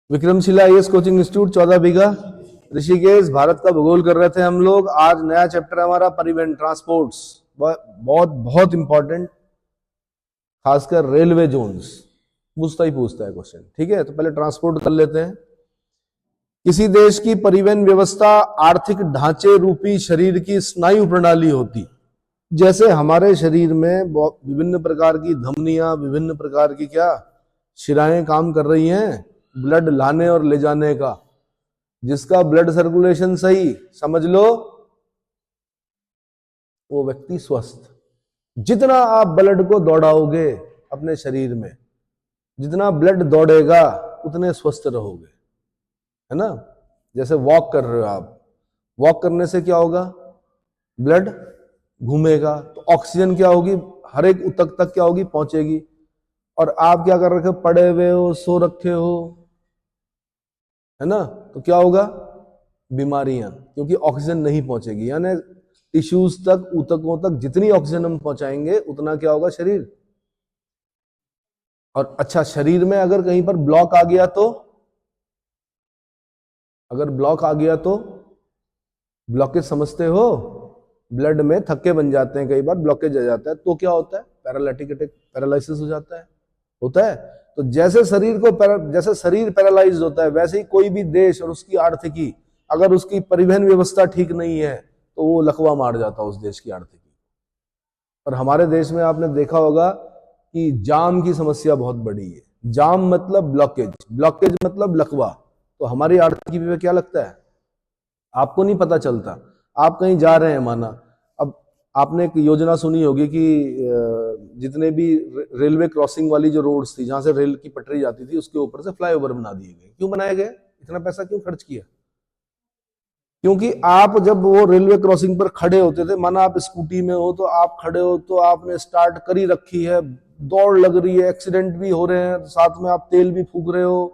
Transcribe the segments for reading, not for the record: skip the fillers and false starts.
Vikramshila IAS coaching institute 14 बीघा ऋषिकेश भारत का भूगोल कर रहे थे हम लोग। आज नया चैप्टर है हमारा परिवहन, ट्रांसपोर्ट्स। बहुत बहुत इंपॉर्टेंट, खासकर रेलवे जोन्स पूछता है क्वेश्चन। ठीक है, तो पहले ट्रांसपोर्ट कर लेते हैं। किसी देश की परिवहन व्यवस्था आर्थिक ढांचे रूपी शरीर की स्नायु प्रणाली होती। जैसे हमारे शरीर में विभिन्न प्रकार की धमनियां, विभिन्न प्रकार की क्या शिराएं काम कर रही हैं ब्लड लाने और ले जाने का। जिसका ब्लड सर्कुलेशन सही, समझ लो वो व्यक्ति स्वस्थ। जितना आप ब्लड को दौड़ाओगे अपने शरीर में, जितना ब्लड दौड़ेगा उतने स्वस्थ रहोगे, है ना। जैसे वॉक कर रहे हो आप, वॉक करने से क्या होगा, ब्लड घूमेगा तो ऑक्सीजन क्या होगी, हर एक ऊतक तक क्या होगी, पहुंचेगी। और आप क्या कर रखे हो, पड़े हुए हो, सो रखे हो, है ना, तो क्या होगा, बीमारियां, क्योंकि ऑक्सीजन नहीं पहुंचेगी। यानी टिश्यूज तक, ऊतकों तक जितनी ऑक्सीजन हम पहुंचाएंगे उतना क्या होगा शरीर। और अच्छा, शरीर में अगर कहीं पर ब्लॉक आ गया तो, अगर ब्लॉक आ गया तो, ब्लॉकेज समझते हो, ब्लड में थक्के बन जाते हैं, कई बार ब्लॉकेज आ जाता है तो क्या होता है, पैरालिटिक अटैक, पैरालिसिस हो जाता है, होता है। तो जैसे जैसे शरीर पैरालाइज होता है, वैसे ही कोई भी देश और उसकी आर्थिकी, अगर उसकी परिवहन व्यवस्था ठीक नहीं है तो वो लकवा मार जाता है उस देश की आर्थिकी। और हमारे देश में आपने देखा होगा कि जाम की समस्या बहुत बड़ी है। जाम मतलब ब्लॉकेज, ब्लॉकेज मतलब लकवा। तो हमारी आर्थिकी पे क्या लगता है, आपको नहीं पता चलता। आप कहीं जा रहे हैं, माना अब आपने एक योजना सुनी होगी कि जितने भी रेलवे क्रॉसिंग वाली जो रोड्स थी, जहां से रेल की पटरी जाती थी, उसके ऊपर से फ्लाईओवर बना दिए गए। क्यों बनाए गए, इतना पैसा क्यों खर्च किया? क्योंकि आप जब वो रेलवे क्रॉसिंग पर खड़े होते थे, माना आप स्कूटी में हो तो आप खड़े हो तो आपने स्टार्ट करी रखी है, दौड़ लग रही है, एक्सीडेंट भी हो रहे हैं, साथ में आप तेल भी फूक रहे हो,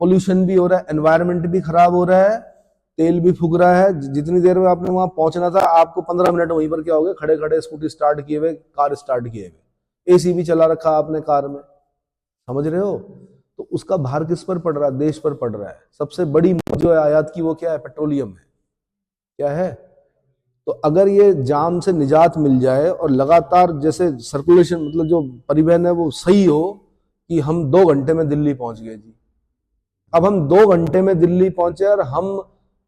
पोल्यूशन भी हो रहा है, एनवायरनमेंट भी खराब हो रहा है, तेल भी फूक रहा है। जितनी देर में आपने वहां पहुंचना था, आपको 15 मिनट वहीं पर क्या हो गए, खड़े खड़े स्कूटी स्टार्ट किए हुए, कार स्टार्ट किए हुए, एसी भी चला रखा आपने कार में, समझ रहे हो। तो उसका भार किस पर पड़ रहा है, देश पर पड़ रहा है। सबसे बड़ी जो है आयात की, वो क्या है, पेट्रोलियम है, क्या है। तो अगर ये जाम से निजात मिल जाए और लगातार जैसे सर्कुलेशन, मतलब जो परिवहन है वो सही हो, कि हम 2 घंटे में दिल्ली पहुंच गए जी। अब हम 2 घंटे में दिल्ली पहुंचे और हम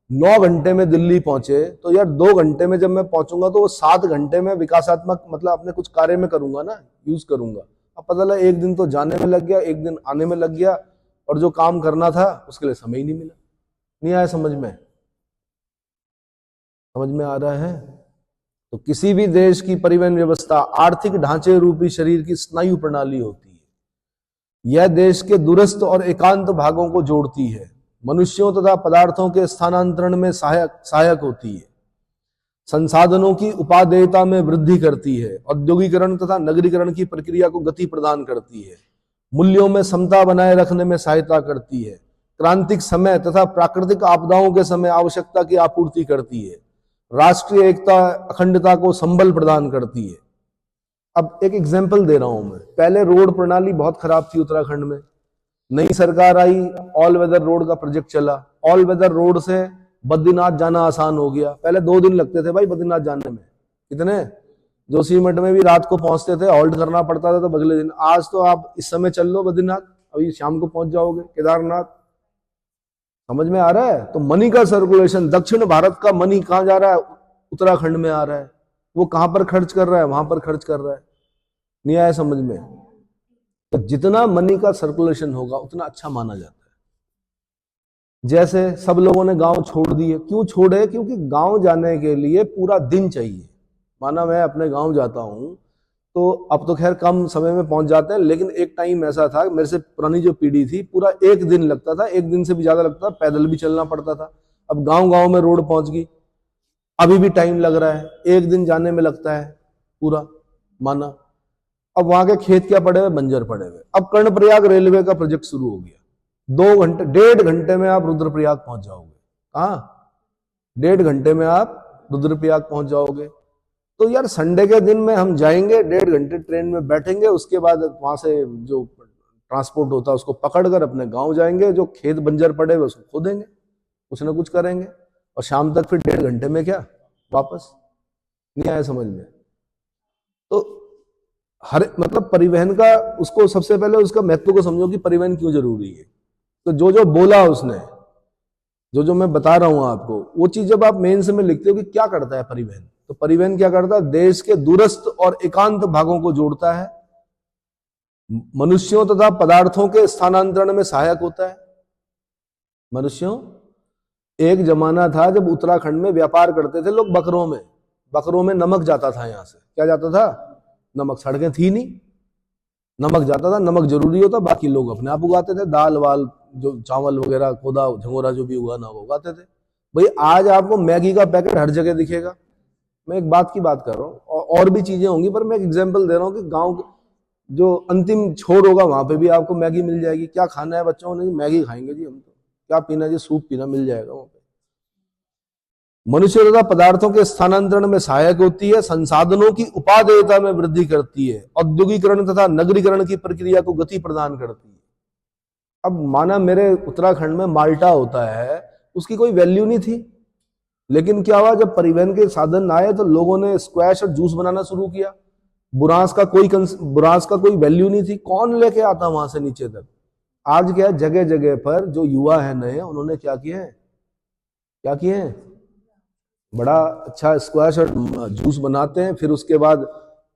9 घंटे में दिल्ली पहुंचे, तो यार 2 घंटे में जब मैं पहुंचूंगा तो वो 7 घंटे में विकासात्मक, मतलब अपने कुछ कार्य में करूंगा ना, यूज करूंगा। अब पता लगा 1 दिन तो जाने में लग गया, 1 दिन आने में लग गया, और जो काम करना था उसके लिए समय ही नहीं मिला। नहीं आया समझ में? समझ में आ रहा है? तो किसी भी देश की परिवहन व्यवस्था आर्थिक ढांचे रूपी शरीर की स्नायु प्रणाली होती है। यह देश के दूरस्थ और एकांत भागों को जोड़ती है, मनुष्यों तथा पदार्थों के स्थानांतरण में सहायक होती है, संसाधनों की उपादेयता में वृद्धि करती है, औद्योगिकरण तथा नगरीकरण की प्रक्रिया को गति प्रदान करती है, मूल्यों में समता बनाए रखने में सहायता करती है, क्रांतिक समय तथा प्राकृतिक आपदाओं के समय आवश्यकता की आपूर्ति करती है, राष्ट्रीय एकता अखंडता को संबल प्रदान करती है। अब एक एग्जांपल दे रहा हूं मैं। पहले रोड प्रणाली बहुत खराब थी उत्तराखंड में, नई सरकार आई, ऑल वेदर रोड का प्रोजेक्ट चला, ऑल वेदर रोड से बद्रीनाथ जाना आसान हो गया। पहले 2 दिन लगते थे भाई बद्रीनाथ जाने में, कितने, जोशीमठ में भी रात को पहुंचते थे, हॉल्ट करना पड़ता था तो अगले दिन। आज तो आप इस समय चल लो बद्रीनाथ, अभी शाम को पहुंच जाओगे। केदारनाथ, समझ में आ रहा है? तो मनी का सर्कुलेशन, दक्षिण भारत का मनी कहां जा रहा है, उत्तराखंड में आ रहा है। वो कहां पर खर्च कर रहा है, वहां पर खर्च कर रहा है। नहीं आया समझ में? तो जितना मनी का सर्कुलेशन होगा उतना अच्छा माना जाता है। जैसे सब लोगों ने गांव छोड़ दिए, क्यों छोड़े, क्योंकि गांव जाने के लिए पूरा दिन चाहिए। माना मैं अपने गांव जाता हूं तो अब तो खैर कम समय में पहुंच जाते हैं, लेकिन एक टाइम ऐसा था, मेरे से पुरानी जो पीढ़ी थी, पूरा 1 दिन लगता था, 1 दिन से भी ज्यादा लगता था, पैदल भी चलना पड़ता था। अब गांव गांव में रोड पहुंच गई, अभी भी टाइम लग रहा है, 1 दिन जाने में लगता है पूरा, माना। अब वहां के खेत क्या पड़े हुए, बंजर पड़े हुए। अब कर्णप्रयाग रेलवे का प्रोजेक्ट शुरू हो गया, 2 घंटे, 1.5 घंटे में आप रुद्रप्रयाग पहुंच जाओगे। कहां? 1.5 घंटे में आप रुद्रप्रयाग पहुंच जाओगे। तो यार संडे के दिन में हम जाएंगे, 1.5 घंटे ट्रेन में बैठेंगे, उसके बाद वहां से जो ट्रांसपोर्ट होता है उसको पकड़कर अपने गांव जाएंगे, जो खेत बंजर पड़े हुए उसको खोदेंगे, कुछ ना कुछ करेंगे, और शाम तक फिर 1.5 घंटे में क्या वापस। नहीं आया समझ में? तो हर मतलब परिवहन का, उसको सबसे पहले उसका महत्व को समझो कि परिवहन क्यों जरूरी है। तो जो जो बोला उसने, जो जो मैं बता रहा हूं आपको, वो चीज जब आप मेंस में लिखते हो कि क्या करता है परिवहन, तो परिवहन क्या करता है, देश के दूरस्थ और एकांत भागों को जोड़ता है, मनुष्यों तथा पदार्थों के स्थानांतरण में सहायक होता है। मनुष्यों, एक जमाना था जब उत्तराखंड में व्यापार करते थे लोग बकरों में नमक जाता था, यहां से क्या जाता था, नमक। सड़कें थी नहीं, नमक जाता था, नमक जरूरी होता, बाकी लोग अपने आप उगाते थे, दाल वाल जो चावल वगैरह, खोदा झंगोरा जो भी उगाना हो उगाते थे। भाई आज आपको मैगी का पैकेट हर जगह दिखेगा। मैं एक बात की बात कर रहा हूँ, और भी चीजें होंगी, पर मैं एक एग्जाम्पल दे रहा हूँ कि गांव जो अंतिम छोर होगा वहां पे भी आपको मैगी मिल जाएगी। क्या खाना है बच्चों ने, मैगी खाएंगे जी हम तो। क्या पीना जी, सूप पीना, मिल जाएगा वहां पे। मनुष्य तथा पदार्थों के स्थानांतरण में सहायक होती है, संसाधनों की उपादेयता में वृद्धि करती है, औद्योगिकरण तथा नगरीकरण की प्रक्रिया को गति प्रदान करती है। अब माना मेरे उत्तराखंड में माल्टा होता है, उसकी कोई वैल्यू नहीं थी, लेकिन क्या हुआ, जब परिवहन के साधन आए तो लोगों ने स्क्वैश और जूस बनाना शुरू किया। बुरांस का कोई वैल्यू नहीं थी, कौन लेके आता वहां से नीचे तक। आज क्या, जगह जगह पर जो युवा है नए, उन्होंने क्या किए हैं, बड़ा अच्छा स्क्वैश और जूस बनाते हैं। फिर उसके बाद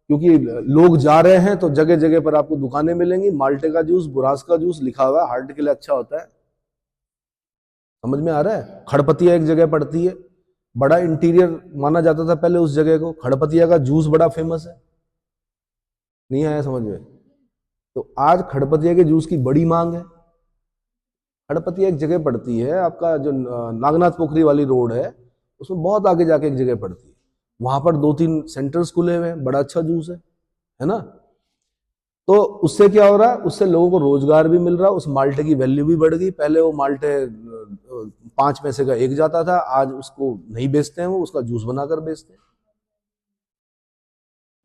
क्योंकि लोग जा रहे हैं तो जगह जगह पर आपको दुकानें मिलेंगी, माल्टे का जूस, बुरांस का जूस लिखा हुआ है, हार्ट के लिए अच्छा होता है। समझ में आ रहा है? खड़पतिया एक जगह पड़ती है, बड़ा इंटीरियर माना जाता था पहले उस जगह को, खड़पतिया का जूस बड़ा फेमस है। नहीं आया समझ में? तो आज खड़पतिया के जूस की बड़ी मांग है। खड़पतिया एक जगह पड़ती है, आपका जो नागनाथ पोखरी वाली रोड है, उसमें बहुत आगे जाके एक जगह पड़ती है, वहां पर 2-3 सेंटर्स खुले हुए हैं, बड़ा अच्छा जूस है ना। तो उससे क्या हो रहा है, उससे लोगों को रोजगार भी मिल रहा है, उस माल्टे की वैल्यू भी बढ़ गई। पहले वो माल्टे 5 पैसे का एक जाता था, आज उसको नहीं बेचते हैं, वो उसका जूस बनाकर बेचते हैं।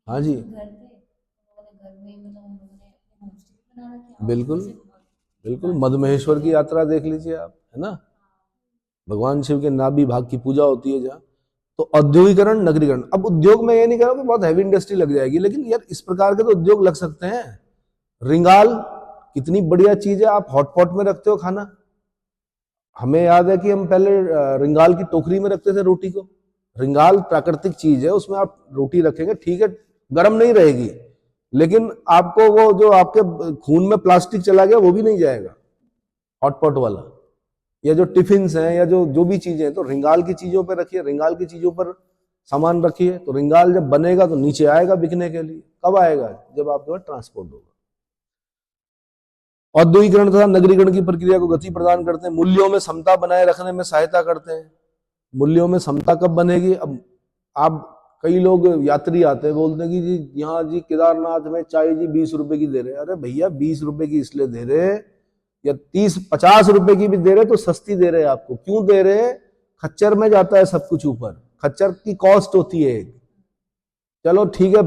हाँ जी, बिल्कुल बिल्कुल। मधमहेश्वर की यात्रा देख लीजिए आप, है ना, भगवान शिव के नाभि भाग की पूजा होती है जहाँ। तो औद्योगिकरण, नगरीकरण। अब उद्योग में ये नहीं कह रहा कि बहुत हैवी इंडस्ट्री लग जाएगी, लेकिन यार इस प्रकार के तो उद्योग लग सकते हैं। रिंगाल कितनी बढ़िया चीज है, आप हॉटपॉट में रखते हो खाना। हमें याद है कि हम पहले रिंगाल की टोकरी में रखते थे रोटी को। रिंगाल प्राकृतिक चीज है, उसमें आप रोटी रखेंगे, ठीक है, गर्म नहीं रहेगी, लेकिन आपको वो जो आपके खून में प्लास्टिक चला गया वो भी नहीं जाएगा, हॉटपॉट वाला। या जो टिफिन हैं या जो जो भी चीजें हैं, तो रिंगाल की चीजों पर रखिए, रिंगाल की चीजों पर सामान रखिए, तो रिंगाल जब बनेगा तो नीचे आएगा बिकने के लिए। कब आएगा? जब आपके पास ट्रांसपोर्ट होगा। औद्योगिकरण तथा नगरीकरण की प्रक्रिया को गति प्रदान करते हैं, मूल्यों में समता बनाए रखने में सहायता करते हैं। मूल्यों में समता कब बनेगी? अब आप, कई लोग यात्री आते हैं, बोलते हैं कि जी यहाँ जी केदारनाथ में चाय जी 20 रुपए की दे रहे हैं। अरे भैया 20 रुपए की इसलिए दे रहे, या 30-50 रुपए की भी दे रहे तो सस्ती दे रहे। आपको क्यों दे रहे? खच्चर में जाता है सब कुछ ऊपर, खच्चर की कॉस्ट होती है। चलो ठीक है,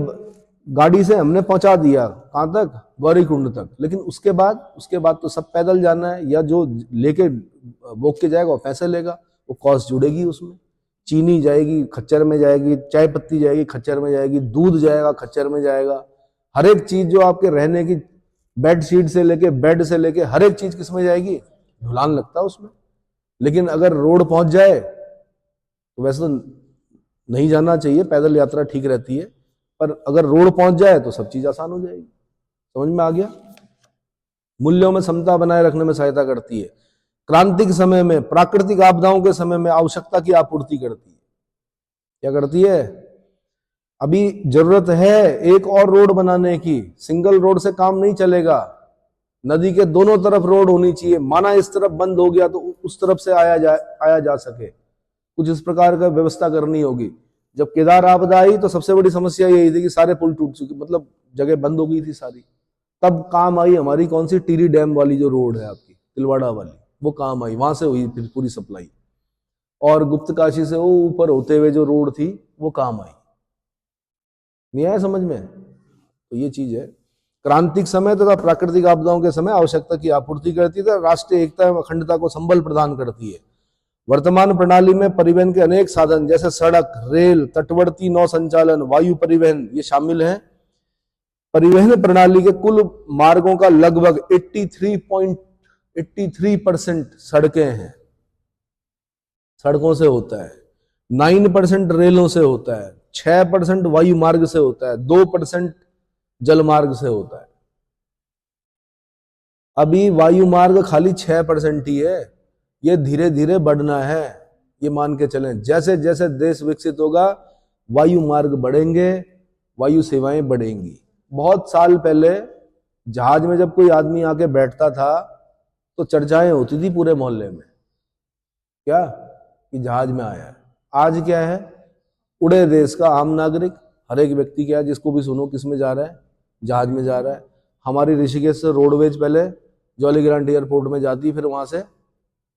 गाड़ी से हमने पहुंचा दिया कहां तक, गौरीकुंड तक, लेकिन उसके बाद तो सब पैदल जाना है, या जो लेके बोक के जाएगा वो पैसे लेगा, वो कॉस्ट जुड़ेगी उसमें। चीनी जाएगी खच्चर में जाएगी, चाय पत्ती जाएगी खच्चर में जाएगी, दूध जाएगा खच्चर में जाएगा, हर एक चीज जो आपके रहने की, बेडशीट से लेके, बेड से लेके, हर एक चीज किसमें जाएगी? ढुलान लगता है उसमें। लेकिन अगर रोड पहुंच जाए तो वैसे तो नहीं जाना चाहिए, पैदल यात्रा ठीक रहती है, पर अगर रोड पहुंच जाए तो सब चीज आसान हो जाएगी। समझ में आ गया? मूल्यों में समता बनाए रखने में सहायता करती है, क्रांतिक समय में, प्राकृतिक आपदाओं के समय में आवश्यकता की आपूर्ति करती है। क्या करती है? अभी जरूरत है एक और रोड बनाने की, सिंगल रोड से काम नहीं चलेगा, नदी के दोनों तरफ रोड होनी चाहिए। माना इस तरफ बंद हो गया तो उस तरफ से आया जा सके, कुछ इस प्रकार का व्यवस्था करनी होगी। जब केदार आपदा आई तो सबसे बड़ी समस्या यही थी कि सारे पुल टूट चुके, मतलब जगह बंद हो गई थी सारी। तब काम आई हमारी कौन सी, टिहरी डैम वाली जो रोड है आपकी, तिलवाड़ा वाली, वो काम आई, वहां से हुई फिर पूरी सप्लाई। और गुप्त काशी से वो ऊपर होते हुए जो रोड थी वो काम आई। नहीं आया समझ में? तो ये चीज है। क्रांतिक समय तथा प्राकृतिक आपदाओं के समय आवश्यकता की आपूर्ति करती है, राष्ट्रीय एकता एवं अखंडता को संबल प्रदान करती है। वर्तमान प्रणाली में परिवहन के अनेक साधन जैसे सड़क, रेल, तटवर्ती नौ संचालन, वायु परिवहन ये शामिल हैं। परिवहन प्रणाली के कुल मार्गों का लगभग 83% सड़कें हैं, सड़कों से होता है, 9% रेलों से होता है, 6% वायु मार्ग से होता है, 2% जल मार्ग से होता है। अभी वायु मार्ग खाली 6% ही है, ये धीरे धीरे बढ़ना है, ये मान के चलें। जैसे जैसे देश विकसित होगा वायु मार्ग बढ़ेंगे, वायु सेवाएं बढ़ेंगी। बहुत साल पहले जहाज में जब कोई आदमी आके बैठता था तो चर्चाएं होती थी पूरे मोहल्ले में, क्या कि जहाज में आया है। आज क्या है, उड़े देश का आम नागरिक, हर एक व्यक्ति क्या है, जिसको भी सुनो किस में जा रहा है, जहाज में जा रहा है। हमारी ऋषिकेश से रोडवेज पहले जॉली ग्रांट एयरपोर्ट में जाती, फिर वहां से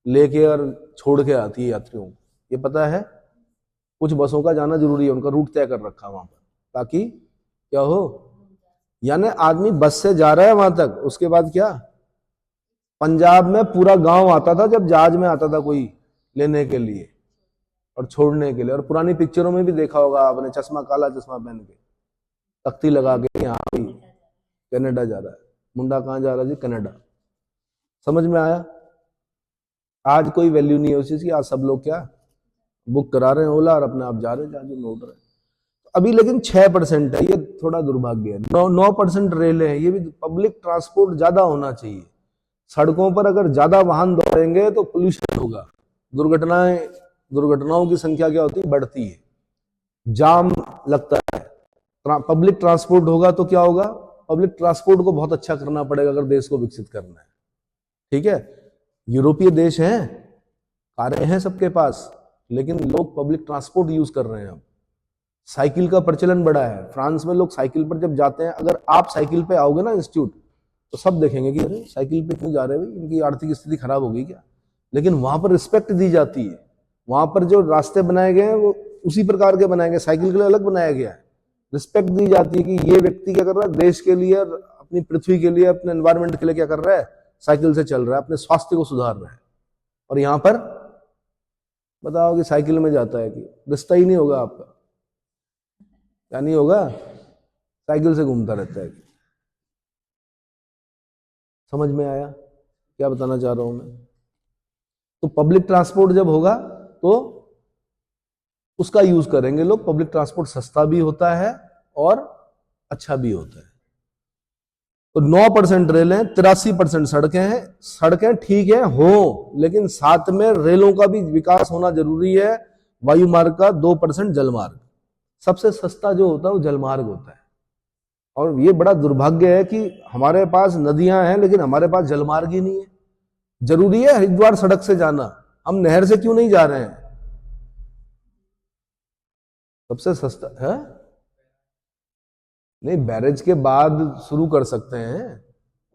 लेके और छोड़ के आती है यात्रियों को, ये पता है। कुछ बसों का जाना जरूरी है, उनका रूट तय कर रखा है वहां पर, ताकि क्या हो, यानी आदमी बस से जा रहा है वहां तक। उसके बाद क्या, पंजाब में पूरा गांव आता था जब जहाज में आता था कोई लेने के लिए और छोड़ने के लिए। और पुरानी पिक्चरों में भी देखा होगा आपने, चश्मा, काला चश्मा पहन के, तख्ती लगा के, यहाँ भी कनाडा जा रहा है, मुंडा कहाँ जा रहा है जी, कनाडा। समझ में आया। आज कोई वैल्यू नहीं है उस चीज की, आज सब लोग क्या बुक करा रहे हैं ओला और अपने आप जा रहे हैं, जहाज में उड़ रहे हैं। अभी लेकिन 6% है, ये थोड़ा दुर्भाग्य है। 9% रेल है, ये भी पब्लिक ट्रांसपोर्ट ज्यादा होना चाहिए। सड़कों पर अगर ज्यादा वाहन दौड़ेंगे तो पोल्यूशन होगा, दुर्घटनाओं की संख्या क्या होती है, बढ़ती है, जाम लगता है। पब्लिक ट्रांसपोर्ट होगा तो क्या होगा, पब्लिक ट्रांसपोर्ट को बहुत अच्छा करना पड़ेगा अगर देश को विकसित करना है, ठीक है। यूरोपीय देश हैं, कारें हैं सबके पास, लेकिन लोग पब्लिक ट्रांसपोर्ट यूज कर रहे हैं। अब साइकिल का प्रचलन बढ़ा है, फ्रांस में लोग साइकिल पर जब जाते हैं, अगर आप साइकिल पे आओगे ना इंस्टीट्यूट, तो सब देखेंगे कि अरे साइकिल पे क्यों जा रहे हैं भाई, इनकी आर्थिक स्थिति खराब हो गई क्या। लेकिन वहां पर रिस्पेक्ट दी जाती है, वहां पर जो रास्ते बनाए गए हैं वो उसी प्रकार के बनाए गए, साइकिल के लिए अलग बनाया गया है। रिस्पेक्ट दी जाती है कि ये व्यक्ति क्या कर रहा है, देश के लिए, अपनी पृथ्वी के लिए, अपने एनवायरमेंट के लिए क्या कर रहा है, साइकिल से चल रहा है, अपने स्वास्थ्य को सुधार रहा है। और यहां पर बताओ कि साइकिल में जाता है कि रिश्ता ही नहीं होगा आपका, क्या नहीं होगा, साइकिल से घूमता रहता है। समझ में आया क्या बताना चाह रहा हूं मैं। तो पब्लिक ट्रांसपोर्ट जब होगा तो उसका यूज करेंगे लोग। पब्लिक ट्रांसपोर्ट सस्ता भी होता है और अच्छा भी होता है। तो 9% रेल है, 83% सड़कें हैं। सड़कें ठीक है हो, लेकिन साथ में रेलों का भी विकास होना जरूरी है। वायु मार्ग का 2% जल मार्ग। सबसे सस्ता जो होता है वो जल मार्ग होता है। और ये बड़ा दुर्भाग्य है कि हमारे पास नदियां हैं लेकिन हमारे पास जल मार्ग ही नहीं है। जरूरी है हरिद्वार सड़क से जाना, हम नहर से क्यों नहीं जा रहे हैं। सबसे सस्ता है नहीं, बैरेज के बाद शुरू कर सकते हैं,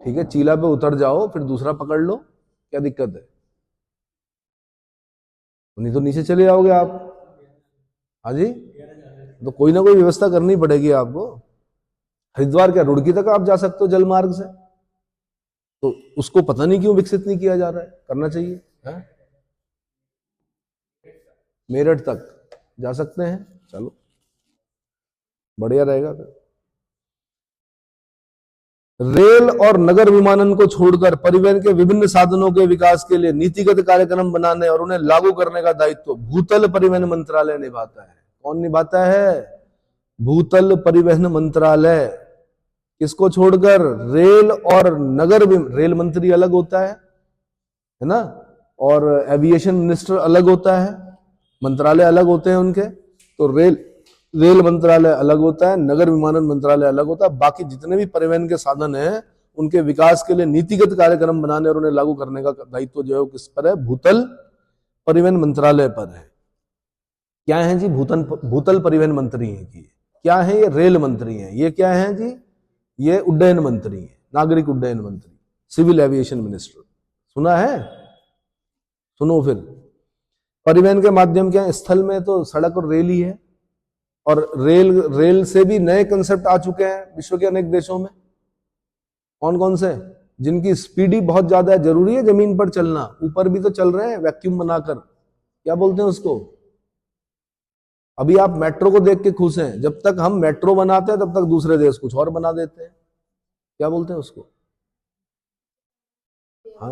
ठीक है। चीला पे उतर जाओ फिर दूसरा पकड़ लो, क्या दिक्कत है। नहीं तो नीचे चले जाओगे आप। हाँ जी, तो कोई ना कोई व्यवस्था करनी पड़ेगी आपको। हरिद्वार क्या रुड़की तक आप जा सकते हो जल मार्ग से, तो उसको पता नहीं क्यों विकसित नहीं किया जा रहा है, करना चाहिए है? मेरठ तक जा सकते हैं, चलो बढ़िया रहेगा। रेल और नगर विमानन को छोड़कर परिवहन के विभिन्न साधनों के विकास के लिए नीतिगत कार्यक्रम बनाने और उन्हें लागू करने का दायित्व भूतल परिवहन मंत्रालय निभाता है। कौन निभाता है? भूतल परिवहन मंत्रालय। किसको छोड़कर? रेल और नगर, रेल मंत्री अलग होता है ना, और एविएशन मिनिस्टर अलग होता है, मंत्रालय अलग होते हैं उनके। तो रेल मंत्रालय अलग होता है, नगर विमानन मंत्रालय अलग होता है। बाकी जितने भी परिवहन के साधन हैं उनके विकास के लिए नीतिगत कार्यक्रम बनाने और उन्हें लागू करने का दायित्व जो है किस पर है? भूतल परिवहन मंत्रालय पर है। क्या है जी? भूतल परिवहन मंत्री है कि क्या है? ये रेल मंत्री है। ये क्या है जी? ये उड्डयन मंत्री है, नागरिक उड्डयन मंत्री, सिविल एविएशन मिनिस्टर। सुना है? सुनो फिर। परिवहन के माध्यम क्या है? स्थल में तो सड़क और रेल ही है, और रेल से भी नए कंसेप्ट आ चुके हैं विश्व के अनेक देशों में। कौन कौन से? जिनकी स्पीडी बहुत ज्यादा है। जरूरी है जमीन पर चलना? ऊपर भी तो चल रहे हैं वैक्यूम बनाकर, क्या बोलते हैं उसको? अभी आप मेट्रो को देख के खुश हैं, जब तक हम मेट्रो बनाते हैं तब तक दूसरे देश कुछ और बना देते हैं। क्या बोलते हैं उसको? हाँ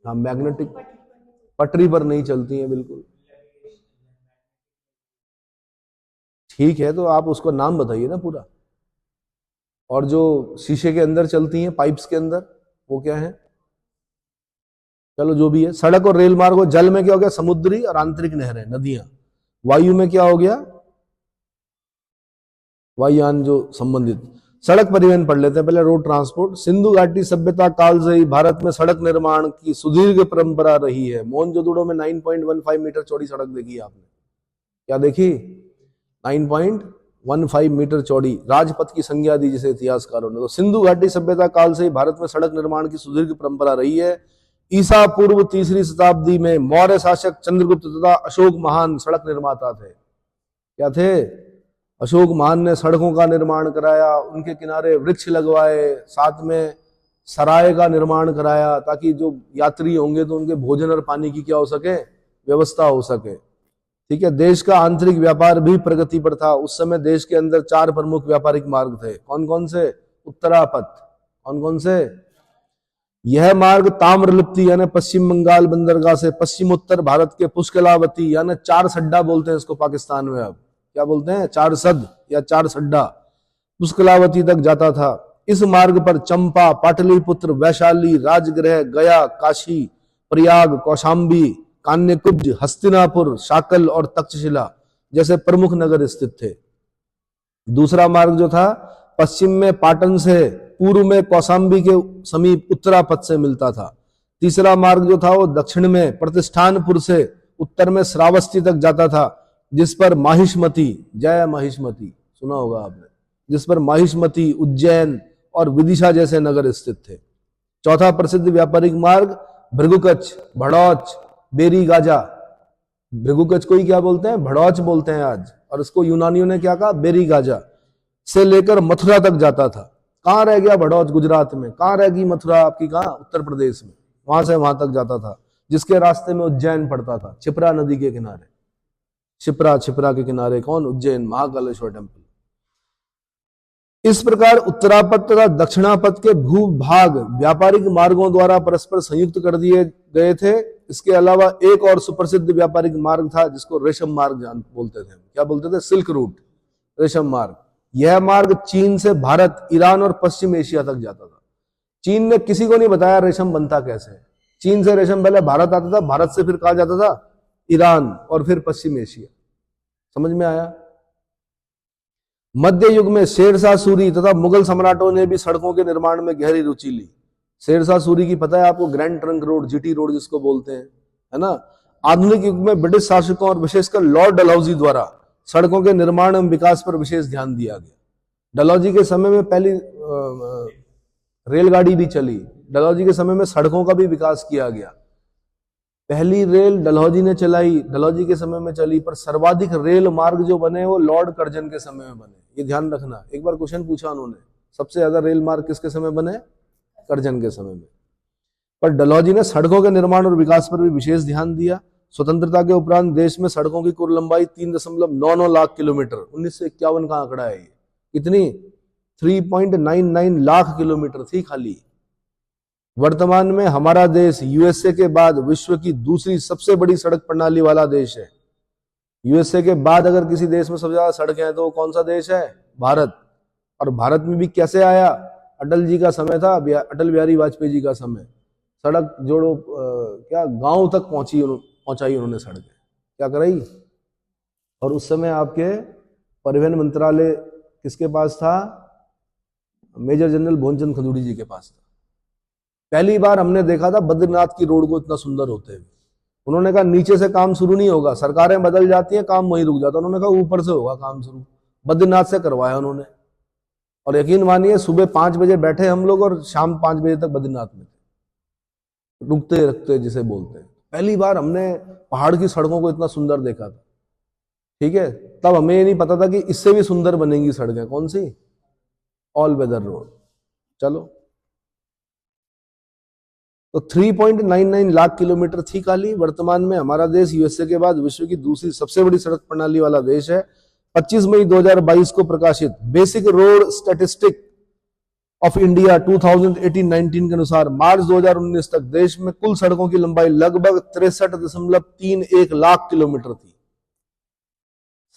हाँ, मैग्नेटिक, पटरी पर नहीं चलती हैं बिल्कुल। ठीक है, तो आप उसको नाम बताइए ना पूरा। और जो शीशे के अंदर चलती हैं, पाइप्स के अंदर, वो क्या है? चलो जो भी है। सड़क और रेल मार्ग, जल में क्या हो गया? समुद्री और आंतरिक नहरें, नदियां। वायु में क्या हो गया? वायुयान जो संबंधित। सड़क परिवहन पढ़ लेते हैं पहले, रोड ट्रांसपोर्ट। सिंधु घाटी सभ्यता काल से ही भारत में सड़क निर्माण की सुदीर्घ परंपरा रही है। मोहनजोदड़ो में 9.15 मीटर चौड़ी सड़क देखी आपने? क्या देखी? 9.15 मीटर चौड़ी, राजपथ की संज्ञा दी जिसे इतिहासकारों ने। तो सिंधु घाटी सभ्यता काल से ही भारत में सड़क निर्माण की सुदीर्घ परंपरा रही है। ईसा पूर्व 3री शताब्दी में मौर्य शासक चंद्रगुप्त तथा अशोक महान सड़क निर्माता थे। क्या थे? अशोक महान ने सड़कों का निर्माण कराया, उनके किनारे वृक्ष लगवाए, साथ में सराय का निर्माण कराया, ताकि जो यात्री होंगे तो उनके भोजन और पानी की क्या हो सके? व्यवस्था हो सके। ठीक है। देश का आंतरिक व्यापार भी प्रगति पर था। उस समय देश के अंदर 4 प्रमुख व्यापारिक मार्ग थे। कौन कौन से? उत्तरापथ। कौन कौन से? यह मार्ग ताम्रलिप्ति यानी पश्चिम बंगाल बंदरगाह से पश्चिमोत्तर भारत के पुष्कलावती यानी 4 सड्डा बोलते हैं इसको पाकिस्तान में, अब क्या बोलते हैं? 4 सद या 4 सड्डा, पुष्कलावती तक जाता था। इस मार्ग पर चंपा, पाटलिपुत्र, वैशाली, राजगृह, गया, काशी, प्रयाग, कौशाम्बी, कान्यकुब्ज, हस्तिनापुर, शाकल और तक्षशिला जैसे प्रमुख नगर स्थित थे। दूसरा मार्ग जो था पश्चिम में पाटन से, पूर्व में कौशाम्बी के समीप उत्तरापथ से मिलता था। तीसरा मार्ग जो था वो दक्षिण में प्रतिष्ठानपुर से उत्तर में श्रावस्ती तक जाता था, जिस पर माहिष्मती, जय माहिष्मती सुना होगा आपने, जिस पर माहिष्मती, उज्जैन और विदिशा जैसे नगर स्थित थे। चौथा प्रसिद्ध व्यापारिक मार्ग भृगुकच्छ, भड़ौच, बेरी गाजा। भृगुकच्छ को ही क्या बोलते हैं? भड़ौच बोलते हैं आज, और इसको यूनानियों ने क्या कहा? बेरी गाजा से लेकर मथुरा तक जाता था। कहां रह गया भड़ौच? गुजरात में। कहां रह गई मथुरा आपकी? कहां? उत्तर प्रदेश में। वहां से वहां तक जाता था, जिसके रास्ते में उज्जैन पड़ता था, क्षिप्रा नदी के किनारे। छिपरा के किनारे कौन? उज्जैन, महाकालेश्वर टेम्पल। इस प्रकार उत्तरापथ तथा दक्षिणापथ के भूभाग व्यापारिक मार्गों द्वारा परस्पर संयुक्त कर दिए गए थे। इसके अलावा एक और सुप्रसिद्ध व्यापारिक मार्ग था जिसको रेशम मार्ग बोलते थे। क्या बोलते थे? सिल्क रूट, रेशम मार्ग। यह मार्ग चीन से भारत, ईरान और पश्चिम एशिया तक जाता था। चीन ने किसी को नहीं बताया रेशम बनता कैसे। चीन से रेशम पहले भारत आता था, भारत से फिर कहा जाता था? ईरान, और फिर पश्चिम एशिया। समझ में आया? मध्य युग में शेरशाह सूरी तथा मुगल सम्राटों ने भी सड़कों के निर्माण में गहरी रुचि ली। शेरशाह सूरी की पता है आपको? Grand trunk road, GT road जिसको बोलते हैं, है ना। आधुनिक युग में ब्रिटिश शासकों और विशेषकर लॉर्ड डलहौजी द्वारा सड़कों के निर्माण एवं विकास पर विशेष ध्यान दिया गया। डलहौजी के समय में पहली रेलगाड़ी भी चली। डलहौजी के समय में सड़कों का भी विकास किया गया। पहली रेल डलहौजी ने चलाई, डलहौजी के समय में चली, पर सर्वाधिक रेल मार्ग जो बने वो लॉर्ड कर्जन के समय में बने। ये ध्यान रखना, एक बार क्वेश्चन पूछा उन्होंने, सबसे ज्यादा रेल मार्ग किसके समय बने? कर्जन के समय में। पर डलहौजी ने सड़कों के निर्माण और विकास पर भी विशेष ध्यान दिया। स्वतंत्रता के उपरांत देश में सड़कों की कुल लंबाई 3.99 लाख किलोमीटर, 1951 का आंकड़ा है ये। कितनी? 3.99 लाख किलोमीटर थी खाली। वर्तमान में हमारा देश यूएसए के बाद विश्व की दूसरी सबसे बड़ी सड़क प्रणाली वाला देश है। यूएसए के बाद अगर किसी देश में सबसे ज्यादा सड़कें हैं तो कौन सा देश है? भारत। और भारत में भी कैसे आया? अटल जी का समय था, अटल बिहारी वाजपेयी जी का समय। सड़क जोड़ो क्या गांव तक पहुंचाई उन्होंने सड़कें, क्या कराई। और उस समय आपके परिवहन मंत्रालय किसके पास था? मेजर जनरल भुवनचंद खजूरी जी के पास था। पहली बार हमने देखा था बद्रीनाथ की रोड को इतना सुंदर होते हुए। उन्होंने कहा नीचे से काम शुरू नहीं होगा, सरकारें बदल जाती हैं, काम वहीं रुक जाता। उन्होंने कहा ऊपर से होगा काम शुरू। बद्रीनाथ से करवाया उन्होंने, और यकीन मानिए सुबह 5 बजे बैठे हम लोग और शाम 5 बजे तक बद्रीनाथ में थे, रुकते रखते जिसे बोलते हैं। पहली बार हमने पहाड़ की सड़कों को इतना सुंदर देखा था। ठीक है, तब हमें ये नहीं पता था कि इससे भी सुंदर बनेंगी सड़कें। कौन सी? All weather road. चलो तो 3.99 लाख किलोमीटर थी खाली। वर्तमान में हमारा देश यूएसए के बाद विश्व की दूसरी सबसे बड़ी सड़क प्रणाली वाला देश है। 25 मई 2022 को प्रकाशित basic road statistic of India 2018-19 के अनुसार मार्च 2019 तक देश में कुल सड़कों की लंबाई लगभग 63.31 लाख किलोमीटर थी।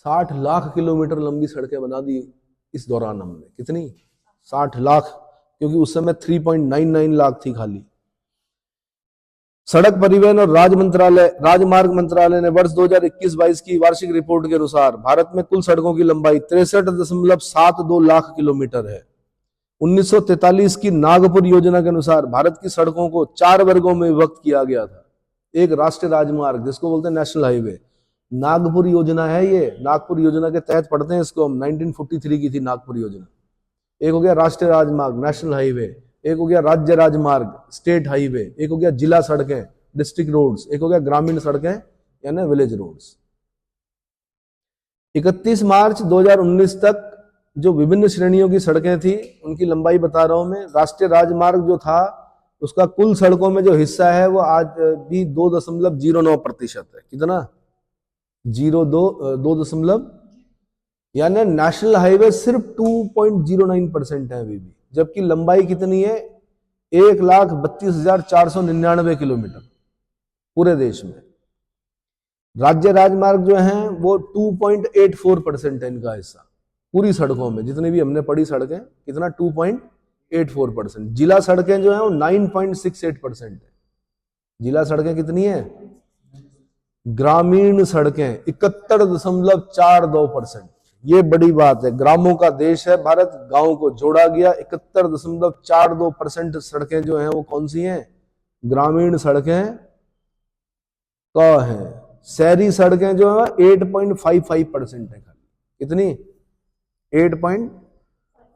60 लाख किलोमीटर लंबी सड़कें बना दी इस दौरान हमने। कितनी? 60 लाख, क्योंकि उस समय 3.99 लाख थी खाली। सड़क परिवहन और राजमार्ग मंत्रालय ने वर्ष 2021-22 की वार्षिक रिपोर्ट के अनुसार भारत में कुल सड़कों की लंबाई 63.72 लाख किलोमीटर है। 1943 की नागपुर योजना के अनुसार भारत की सड़कों को 4 वर्गों में विभक्त किया गया था। एक राष्ट्रीय राजमार्ग जिसको बोलते हैं नेशनल हाईवे, नागपुर योजना है ये, नागपुर योजना के तहत पढ़ते हैं इसको हम, 1943 की थी नागपुर योजना। एक हो गया राष्ट्रीय राजमार्ग नेशनल हाईवे, एक हो गया राज्य राजमार्ग स्टेट हाईवे, एक हो गया जिला सड़कें डिस्ट्रिक्ट रोड्स, एक हो गया ग्रामीण सड़कें यानी विलेज रोड्स। 31 मार्च 2019 तक जो विभिन्न श्रेणियों की सड़कें थी उनकी लंबाई बता रहा हूं मैं। राष्ट्रीय राजमार्ग जो था उसका कुल सड़कों में जो हिस्सा है वो आज भी 2.09% है। कितना? 2.0 यानी नेशनल हाईवे सिर्फ 2.09% है अभी भी, जबकि लंबाई कितनी है? 1,32,499 किलोमीटर पूरे देश में। राज्य राजमार्ग जो हैं वो 2.84% है इनका हिस्सा पूरी सड़कों में, जितनी भी हमने पढ़ी सड़कें। कितना? 2.84%। जिला सड़कें जो हैं वो 9.68% है। जिला सड़कें कितनी है? ग्रामीण सड़कें 71.42%। ये बड़ी बात है, ग्रामों का देश है भारत, गांव को जोड़ा गया। 71.42% सड़कें जो हैं वो कौन सी हैं? ग्रामीण सड़कें का हैं। शहरी सड़कें जो है 8.55% है खाली। कितनी? 8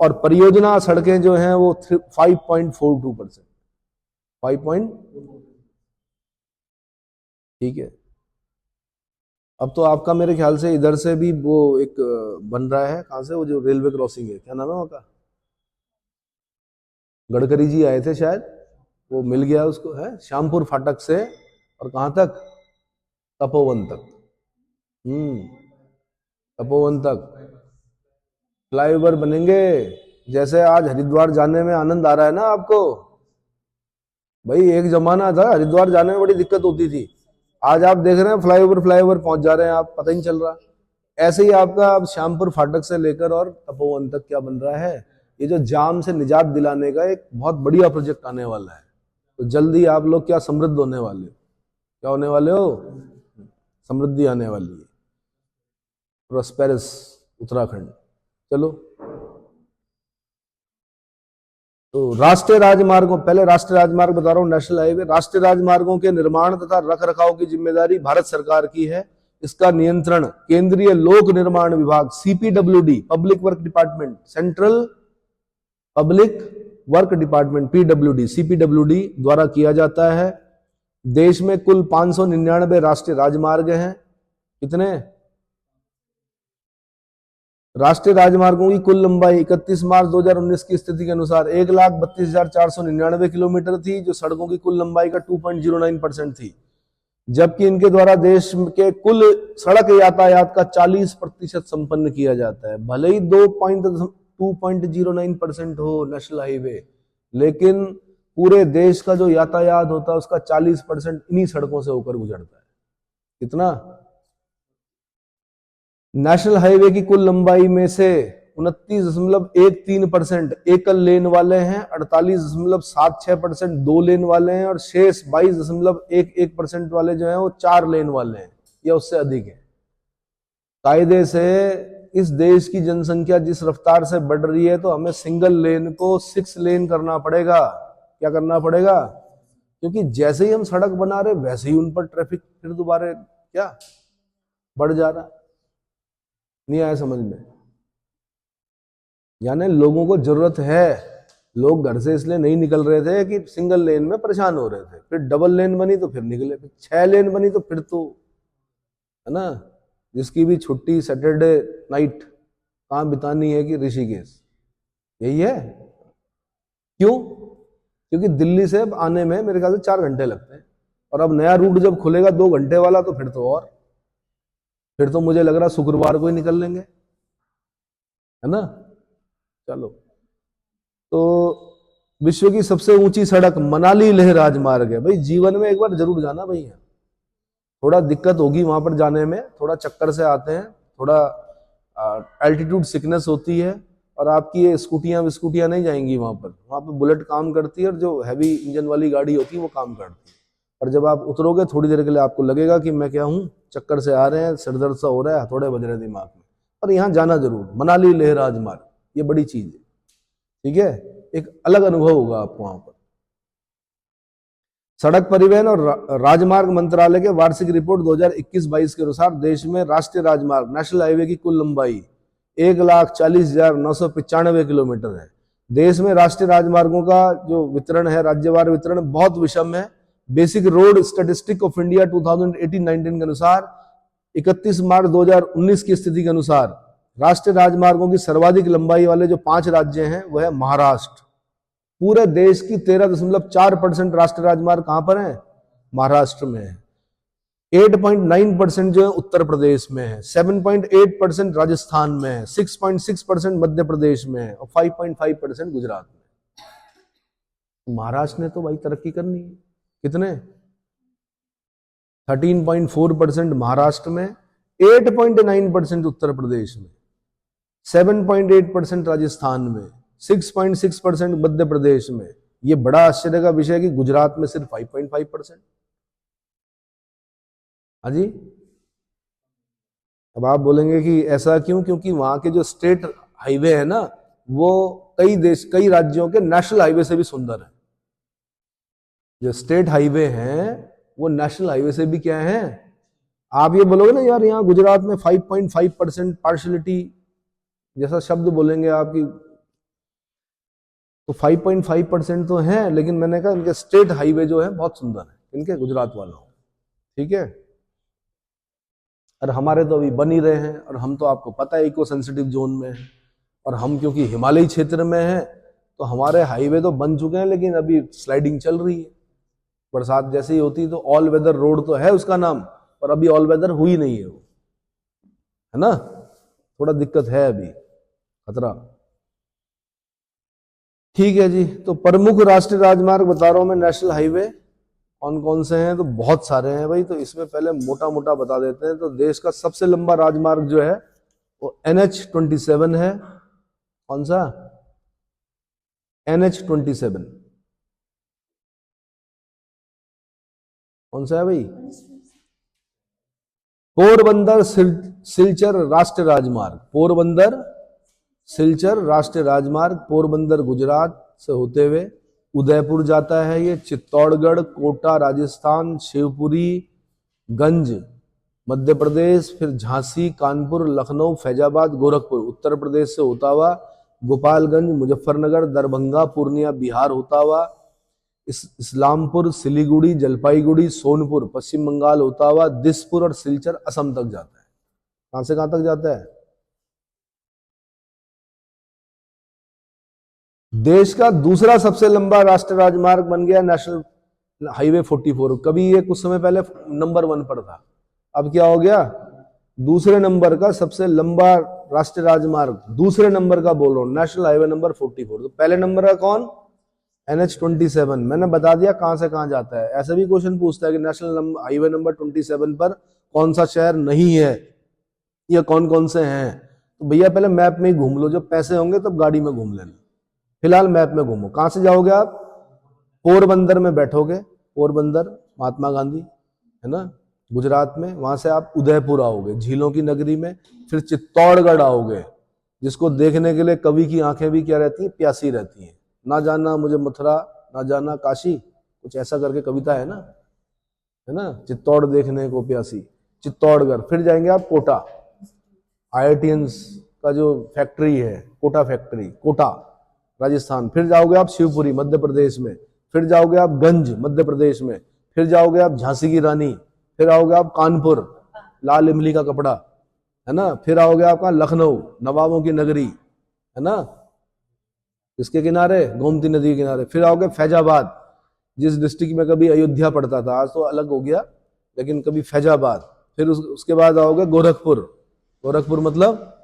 और परियोजना सड़कें जो हैं वो 5.42%। 5. ठीक है। अब तो आपका मेरे ख्याल से इधर से भी वो एक बन रहा है, कहां से, वो जो रेलवे क्रॉसिंग है, क्या नाम है वहां का? गडकरी जी आए थे शायद, वो मिल गया उसको, है श्यामपुर फाटक से और कहां तक? तपोवन तक। तपोवन तक फ्लाईओवर बनेंगे। जैसे आज हरिद्वार जाने में आनंद आ रहा है ना आपको, भाई एक जमाना था हरिद्वार जाने में बड़ी दिक्कत होती थी, आज आप देख रहे हैं फ्लाईओवर पहुंच जा रहे हैं आप, पता ही नहीं चल रहा। ऐसे ही आपका अब श्यामपुर फाटक से लेकर और तपोवन तक क्या बन रहा है, ये जो जाम से निजात दिलाने का एक बहुत बढ़िया प्रोजेक्ट आने वाला है। तो जल्दी आप लोग क्या समृद्ध होने वाले हो? क्या होने वाले हो? समृद्धि आने वाली है। प्रॉस्पेरस उत्तराखंड। चलो, तो राष्ट्रीय राजमार्गों, पहले राष्ट्रीय राजमार्ग बता रहा हूं, नेशनल हाईवे। राष्ट्रीय राजमार्गों के निर्माण तथा रखरखाव की जिम्मेदारी भारत सरकार की है। इसका नियंत्रण केंद्रीय लोक निर्माण विभाग CPWD, public work department, central public work department PWD, CPWD द्वारा किया जाता है। देश में कुल 599 राष्ट्रीय राजमार्ग हैं। कितने? राष्ट्रीय राजमार्गों की कुल लंबाई 31 मार्च 2019 की स्थिति के अनुसार 1,32,499 किलोमीटर थी, जो सड़कों की कुल लंबाई का 2.09% थी, जबकि इनके द्वारा देश के कुल सड़क यातायात का 40% संपन्न किया जाता है। भले ही 2.09% हो नेशनल हाईवे, लेकिन पूरे देश का जो यातायात होता है उसका 40% इन्हीं सड़कों से होकर गुजरता है। कितना? नेशनल हाईवे की कुल लंबाई में से 29.13% एकल लेन वाले हैं, 48.76% 2 लेन वाले हैं और शेष 22.11% वाले जो हैं वो 4 लेन वाले हैं या उससे अधिक है। कायदे से इस देश की जनसंख्या जिस रफ्तार से बढ़ रही है तो हमें सिंगल लेन को 6 लेन करना पड़ेगा। क्या करना पड़ेगा? क्योंकि जैसे ही हम सड़क बना रहे वैसे ही उन पर ट्रैफिक फिर दोबारा क्या बढ़ जा रहा। नहीं आया समझ में? यानी लोगों को जरूरत है, लोग घर से इसलिए नहीं निकल रहे थे कि सिंगल लेन में परेशान हो रहे थे, फिर डबल लेन बनी तो फिर निकले, फिर 6 लेन बनी तो फिर तो, है ना, जिसकी भी छुट्टी सैटरडे नाइट कहां बितानी है कि ऋषिकेश, यही है। क्यों? क्योंकि दिल्ली से अब आने में मेरे ख्याल से 4 घंटे लगते हैं, और अब नया रूट जब खुलेगा 2 घंटे वाला, तो फिर तो मुझे लग रहा शुक्रवार को ही निकल लेंगे, है ना। चलो, तो विश्व की सबसे ऊंची सड़क मनाली लेह राजमार्ग है। भाई जीवन में एक बार जरूर जाना भैया। थोड़ा दिक्कत होगी वहां पर जाने में, थोड़ा चक्कर से आते हैं, थोड़ा एल्टीट्यूड सिकनेस होती है, और आपकी ये स्कूटियां नहीं जाएंगी वहां पर बुलेट काम करती है, और जो हैवी इंजन वाली गाड़ी होती है वो काम करती है। और जब आप उतरोगे थोड़ी देर के लिए आपको लगेगा कि मैं क्या हूँ, चक्कर से आ रहे हैं, सिरदर्द सा हो रहा है, हथौड़े बज रहे हैं दिमाग में। और यहाँ जाना जरूर, मनाली लेह राजमार्ग, ये बड़ी चीज है, ठीक है। एक अलग अनुभव होगा आपको वहां पर। सड़क परिवहन और राजमार्ग मंत्रालय के वार्षिक रिपोर्ट 2021-22 के अनुसार देश में राष्ट्रीय राजमार्ग नेशनल हाईवे की कुल लंबाई 1,40,995 किलोमीटर है। देश में राष्ट्रीय राजमार्गों का जो वितरण है, राज्यवार वितरण बहुत विषम है। Basic road statistic of India 2018-19 के अनुसार 31 मार्च 2019 की स्थिति के अनुसार राष्ट्रीय राजमार्गों की सर्वाधिक लंबाई वाले जो 5 राज्य हैं वह है महाराष्ट्र। पूरे देश की 13.4% राष्ट्रीय राजमार्ग कहां पर है? महाराष्ट्र में है। 8.9% जो है उत्तर प्रदेश में है, 7.8% राजस्थान में है, 6.6% मध्य प्रदेश में है, और 5.5% गुजरात में। महाराष्ट्र ने तो भाई तरक्की करनी है। कितने? 13.4% महाराष्ट्र में, 8.9% उत्तर प्रदेश में, 7.8% राजस्थान में, 6.6% मध्य प्रदेश में। ये बड़ा आश्चर्य का विषय है कि गुजरात में सिर्फ 5.5%। हाँ जी, अब आप बोलेंगे कि ऐसा क्यों? क्योंकि वहां के जो स्टेट हाईवे है ना, वो कई राज्यों के नेशनल हाईवे से भी सुंदर है। जो स्टेट हाईवे हैं वो नेशनल हाईवे से भी क्या है? आप ये बोलोगे ना यार यहाँ गुजरात में 5.5% पार्शलिटी जैसा शब्द बोलेंगे आपकी, तो 5.5% तो है, लेकिन मैंने कहा इनके स्टेट हाईवे जो है बहुत सुंदर है, इनके गुजरात वालों, ठीक है। और हमारे तो अभी बन ही रहे हैं, और हम तो आपको पता है इको सेंसिटिव जोन में है, और हम क्योंकि हिमालयी क्षेत्र में हैं तो हमारे हाईवे तो बन चुके हैं, लेकिन अभी स्लाइडिंग चल रही है। बरसात जैसे ही होती है तो ऑल वेदर रोड तो है उसका नाम, और अभी ऑल वेदर हुई नहीं है वो, है ना। थोड़ा दिक्कत है अभी, खतरा। ठीक है जी, तो प्रमुख राष्ट्रीय राजमार्ग बता रहा हूं मैं, नेशनल हाईवे कौन कौन से हैं? तो बहुत सारे हैं भाई। तो इसमें पहले मोटा मोटा बता देते हैं। तो देश का सबसे लंबा राजमार्ग जो है वो NH-27 है। कौन सा? NH-27 कौन सा है भाई? पोरबंदर सिलचर राष्ट्रीय राजमार्ग, पोरबंदर सिलचर राष्ट्रीय राजमार्ग, पोरबंदर गुजरात से होते हुए उदयपुर जाता है। ये चित्तौड़गढ़, कोटा राजस्थान, शिवपुरी गंज मध्य प्रदेश, फिर झांसी, कानपुर, लखनऊ, फैजाबाद, गोरखपुर उत्तर प्रदेश से होता हुआ, गोपालगंज, मुजफ्फरनगर, दरभंगा, पूर्णिया बिहार होता हुआ, इस्लामपुर, सिलीगुड़ी, जलपाईगुड़ी, सोनपुर पश्चिम बंगाल होता हुआ, दिसपुर और सिलचर असम तक जाता है। कहां से कहां तक जाता है? देश का दूसरा सबसे लंबा राष्ट्रीय राजमार्ग बन गया नेशनल हाईवे 44। कभी ये कुछ समय पहले नंबर 1 पर था, अब क्या हो गया? दूसरे नंबर का सबसे लंबा राष्ट्रीय राजमार्ग, दूसरे नंबर का बोल रहा हूं, नेशनल हाईवे नंबर 44। तो पहले नंबर का कौन? NH-27। मैंने बता दिया कहां से कहां जाता है। ऐसा भी क्वेश्चन पूछता है कि नेशनल हाईवे नंबर 27 पर कौन सा शहर नहीं है, या कौन कौन से हैं? तो भैया पहले मैप में ही घूम लो, जब पैसे होंगे तब गाड़ी में घूम लेना। फिलहाल मैप में घूमो। कहां से जाओगे आप? पोरबंदर में बैठोगे, पोरबंदर महात्मा गांधी है ना गुजरात में, वहां से आप उदयपुर आओगे झीलों की नगरी में, फिर चित्तौड़गढ़ आओगे, जिसको देखने के लिए कवि की आंखें भी क्या रहती हैं? प्यासी रहती हैं। ना जाना मुझे मथुरा, ना जाना काशी, कुछ ऐसा करके कविता है ना। चित्तौड़ देखने को प्यासी, चित्तौड़गढ़। फिर जाएंगे आप कोटा, IITians का जो फैक्ट्री है, कोटा फैक्ट्री, कोटा राजस्थान। फिर जाओगे आप शिवपुरी मध्य प्रदेश में, फिर जाओगे आप गंज मध्य प्रदेश में, फिर जाओगे आप झांसी की रानी, फिर आओगे आप कानपुर, लाल इमली का कपड़ा, है ना। फिर आओगे आपका लखनऊ, नवाबों की नगरी, है ना। इसके किनारे, गोमती नदी के किनारे। फिर आओगे फैजाबाद, जिस डिस्ट्रिक्ट में कभी अयोध्या पड़ता था, आज तो अलग हो गया, लेकिन कभी फैजाबाद। फिर उसके बाद आओगे गोरखपुर। गोरखपुर मतलब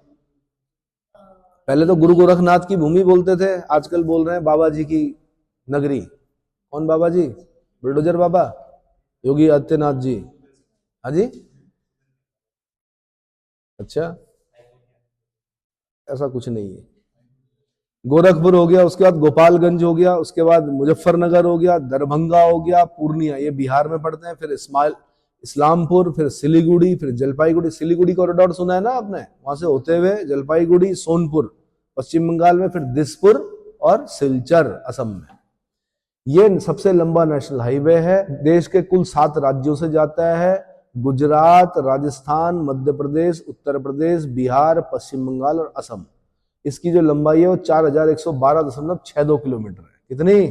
पहले तो गुरु गोरखनाथ की भूमि बोलते थे, आजकल बोल रहे हैं बाबा जी की नगरी। कौन बाबा जी? बुलडोजर बाबा, योगी आदित्यनाथ जी। हाँ जी, अच्छा, ऐसा कुछ नहीं है। गोरखपुर हो गया, उसके बाद गोपालगंज हो गया, उसके बाद मुजफ्फरनगर हो गया, दरभंगा हो गया, पूर्णिया, ये बिहार में पड़ते हैं। फिर इस्लामपुर, फिर सिलीगुड़ी, फिर जलपाईगुड़ी। सिलीगुड़ी कॉरिडोर सुना है ना आपने? वहां से होते हुए जलपाईगुड़ी, सोनपुर पश्चिम बंगाल में, फिर दिसपुर और सिलचर असम में। ये सबसे लंबा नेशनल हाईवे है, देश के कुल 7 राज्यों से जाता है। गुजरात, राजस्थान, मध्य प्रदेश, उत्तर प्रदेश, बिहार, पश्चिम बंगाल और असम। इसकी जो लंबाई है वो 4112.62 किलोमीटर है। कितनी?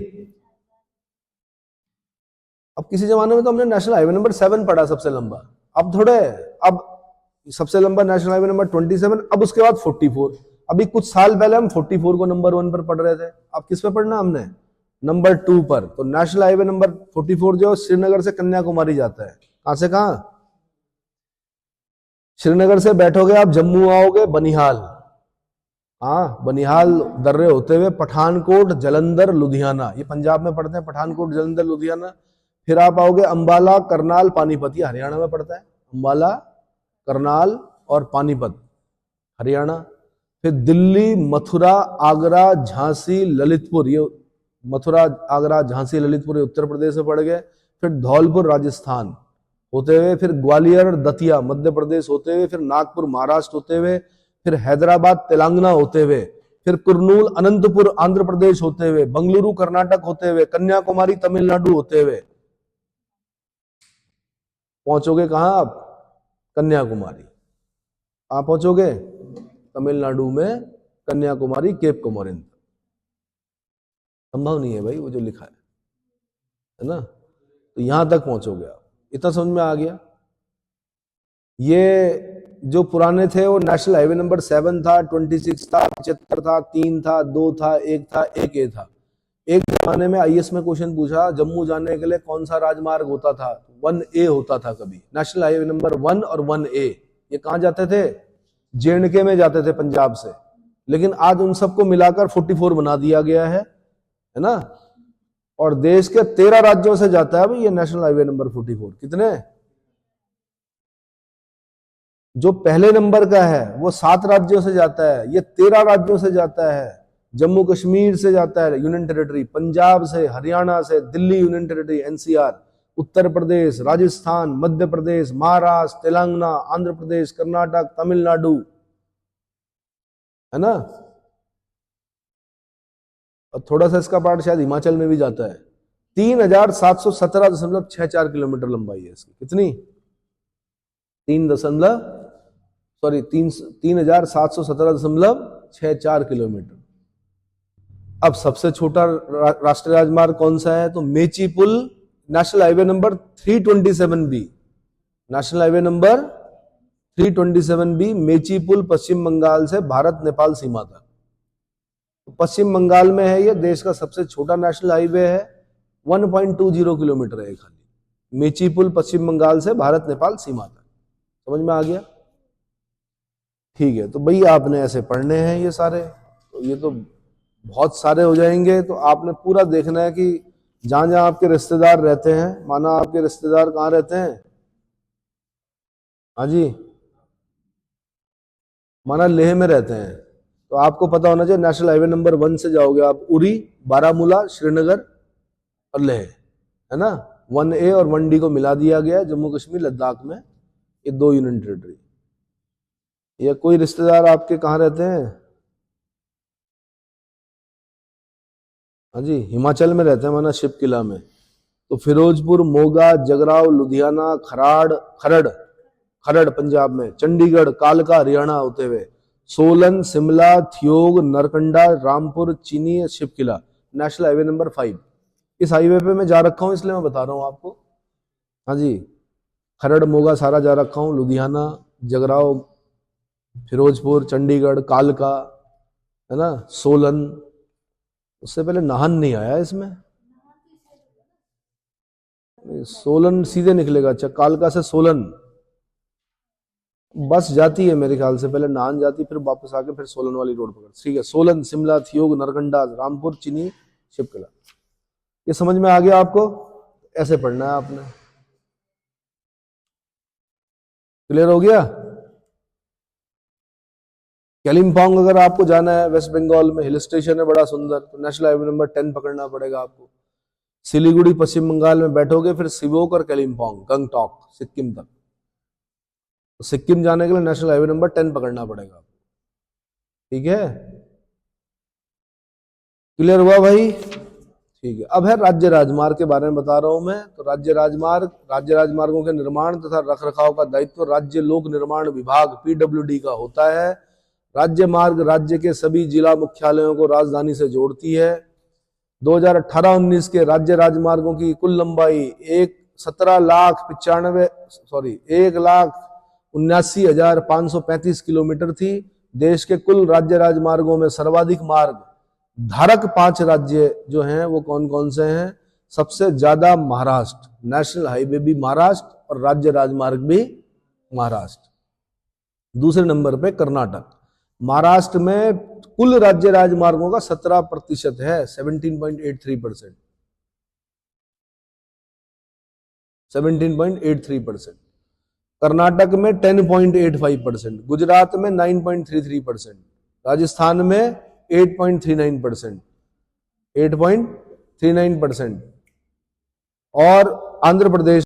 अब किसी जमाने में तो हमने नेशनल हाईवे नंबर 7 पढ़ा सबसे लंबा, अब थोड़े, अब सबसे लंबा नेशनल हाईवे नंबर 27, अब उसके बाद 44। अभी कुछ साल पहले हम 44 को नंबर 1 पर पढ़ रहे थे। अब किस पे पढ़ना हमने? नंबर 2 पर। तो नेशनल हाईवे नंबर 44 जो श्रीनगर से कन्याकुमारी जाता है। कहां से कहां? श्रीनगर से बैठोगे आप, जम्मू आओगे, बनिहाल, हाँ, बनिहाल दर्रे होते हुए पठानकोट, जलंधर, लुधियाना, ये पंजाब में पड़ते हैं, पठानकोट, जलंधर, लुधियाना। फिर आप आओगे अंबाला, करनाल, पानीपत, ये हरियाणा में पड़ता है। अंबाला, करनाल और पानीपत हरियाणा। फिर दिल्ली, मथुरा, आगरा, झांसी, ललितपुर, ये मथुरा, आगरा, झांसी, ललितपुर, ये उत्तर प्रदेश में पड़ गए। फिर धौलपुर, राजस्थान होते हुए, फिर ग्वालियर, दतिया, मध्य प्रदेश होते हुए, फिर नागपुर, महाराष्ट्र होते हुए, फिर हैदराबाद, तेलंगाना होते हुए, फिर कुर्नूल, अनंतपुर, आंध्र प्रदेश होते हुए, बंगलुरु, कर्नाटक होते हुए, कन्याकुमारी, तमिलनाडु होते हुए पहुंचोगे कहां आप? कन्याकुमारी। आप पहुंचोगे तमिलनाडु में, कन्याकुमारी, केप कोमोरिन। संभव नहीं है भाई वो जो लिखा है ना? तो यहां तक पहुंचोगे आप। इतना समझ में आ गया? ये जो पुराने थे वो नेशनल हाईवे नंबर 7 था, 26 था, 75 था, 3 था, 2 था, 1 था, 1A था। एक जमाने में आईएएस में क्वेश्चन पूछा, जम्मू जाने के लिए कौन सा राजमार्ग होता था? 1A होता था कभी। नेशनल हाईवे नंबर 1 और 1A ये कहां जाते थे? JNK में जाते थे, पंजाब से। लेकिन आज उन सबको मिलाकर 44 बना दिया गया है ना? और देश के 13 राज्यों से जाता है भाई ये नेशनल हाईवे नंबर 44। कितने? जो पहले नंबर का है वो 7 राज्यों से जाता है, ये 13 राज्यों से जाता है। जम्मू कश्मीर से जाता है, यूनियन टेरिटरी, पंजाब से, हरियाणा से, Delhi union territory NCR, Uttar Pradesh, Rajasthan, Madhya Pradesh, Maharashtra, Telangana, Andhra Pradesh, Karnataka, Tamil Nadu, है ना? और थोड़ा सा इसका पार्ट शायद हिमाचल में भी जाता है। 3717.64 किलोमीटर लंबाई है इसकी। कितनी? 3717.64 किलोमीटर। अब सबसे छोटा राष्ट्रीय राजमार्ग कौन सा है? तो मेची पुल, national highway number 327B, national highway number 327B, Mechi पुल, पश्चिम बंगाल से भारत नेपाल सीमा तक। पश्चिम बंगाल में है, ये देश का सबसे छोटा नेशनल हाईवे है, 1.20 किलोमीटर है खाली। मेची पुल पश्चिम बंगाल से भारत नेपाल सीमा तक। समझ में आ गया? ठीक है, तो भाई आपने ऐसे पढ़ने हैं ये सारे, तो ये तो बहुत सारे हो जाएंगे। तो आपने पूरा देखना है कि जहां जहां आपके रिश्तेदार रहते हैं, माना आपके रिश्तेदार कहाँ रहते हैं? हाँ जी, माना लेह में रहते हैं, तो आपको पता होना चाहिए नेशनल हाईवे नंबर 1 से जाओगे आप उरी, बारामूला, श्रीनगर और लेह, है ना? 1A और 1D को मिला दिया गया है जम्मू कश्मीर लद्दाख में, ये 2 यूनियन टेरिटरी। या कोई रिश्तेदार आपके कहाँ रहते हैं? हाँ जी, हिमाचल में रहते हैं, माना शिव किला में। तो फिरोजपुर, मोगा, जगराव, लुधियाना, खरड़ पंजाब में, चंडीगढ़, कालका हरियाणा होते हुए, सोलन, शिमला, थियोग, नरकंडा, रामपुर, चीनी, शिव किला, नेशनल हाईवे नंबर 5। इस हाईवे पे मैं जा रखा हूं इसलिए मैं बता रहा हूं आपको। हाँ जी, खरड़, मोगा सारा जा रखा हूं, लुधियाना, जगराव, फिरोजपुर, चंडीगढ़, कालका, है ना, सोलन, उससे पहले नाहन नहीं आया इसमें। सोलन सीधे निकलेगा। अच्छा, कालका से सोलन बस जाती है मेरे ख्याल से, पहले नाहन जाती फिर वापस आके फिर सोलन वाली रोड पकड़। ठीक है, सोलन, शिमला, थियोग, नरकंडा, रामपुर, चिनी, शिवकला। ये समझ में आ गया आपको? ऐसे पढ़ना है आपने। क्लियर हो गया? कालिम्पोंग अगर आपको जाना है, वेस्ट बंगाल में हिल स्टेशन है बड़ा सुंदर, तो नेशनल हाईवे नंबर 10 पकड़ना पड़ेगा आपको। सिलीगुड़ी पश्चिम बंगाल में बैठोगे, फिर सिवोक और कालिम्पोंग, गंगटोक, सिक्किम तक। तो सिक्किम जाने के लिए नेशनल हाईवे नंबर 10 पकड़ना पड़ेगा। ठीक है, क्लियर हुआ भाई? ठीक है, अब है राज्य राजमार्ग के बारे में बता रहा हूं मैं। तो राज्य राजमार्गों के निर्माण तथा रखरखाव का दायित्व राज्य लोक निर्माण विभाग पीडब्ल्यूडी का होता है। राज्य मार्ग राज्य के सभी जिला मुख्यालयों को राजधानी से जोड़ती है। 2018-19 के राज्य राजमार्गों की कुल लंबाई 1,79,535 किलोमीटर थी। देश के कुल राज्य राजमार्गों में सर्वाधिक मार्ग धारक 5 राज्य जो हैं वो कौन कौन से हैं? सबसे ज्यादा महाराष्ट्र, नेशनल हाईवे भी महाराष्ट्र और राज्य राजमार्ग भी महाराष्ट्र। दूसरे नंबर पे कर्नाटक। महाराष्ट्र में कुल राज्य राजमार्गों का 17% है, 17.83%। 17.83%। कर्नाटक में 10.85%, गुजरात में 9.33%, राजस्थान में 8.39%, 8.39%, और आंध्र प्रदेश,